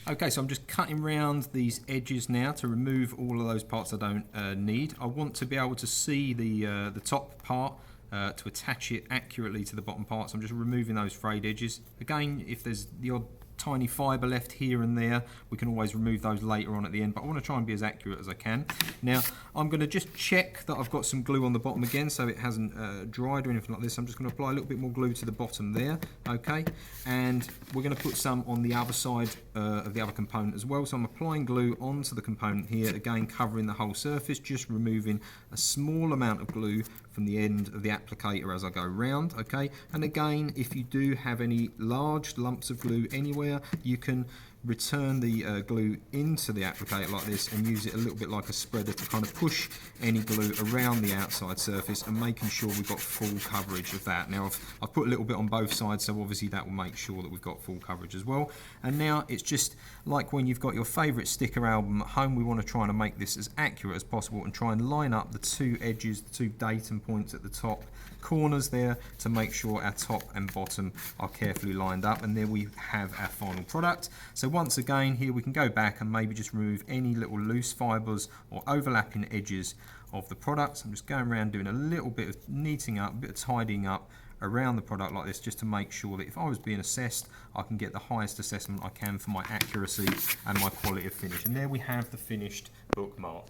Okay, so I'm just cutting round these edges now to remove all of those parts I don't need. I want to be able to see the top part to attach it accurately to the bottom part, so I'm just removing those frayed edges. Again, if there's the odd tiny fibre left here and there, we can always remove those later on at the end, but I want to try and be as accurate as I can. Now I'm going to just check that I've got some glue on the bottom again so it hasn't dried or anything like this. I'm just going to apply a little bit more glue to the bottom there, okay, and we're going to put some on the other side of the other component as well. So I'm applying glue onto the component here, again covering the whole surface, just removing a small amount of glue from the end of the applicator as I go round, okay? And again, if you do have any large lumps of glue anywhere, you can return the glue into the applicator like this and use it a little bit like a spreader to kind of push any glue around the outside surface and making sure we've got full coverage of that. Now I've put a little bit on both sides, so obviously that will make sure that we've got full coverage as well. And now it's just like when you've got your favourite sticker album at home, we want to try and make this as accurate as possible and try and line up the two edges, the two datum points at the top corners there to make sure our top and bottom are carefully lined up, and there we have our final product. So once again here we can go back and maybe just remove any little loose fibres or overlapping edges of the product. So I'm just going around doing a little bit of neating up, a bit of tidying up around the product like this, just to make sure that if I was being assessed, I can get the highest assessment I can for my accuracy and my quality of finish. And there we have the finished bookmark.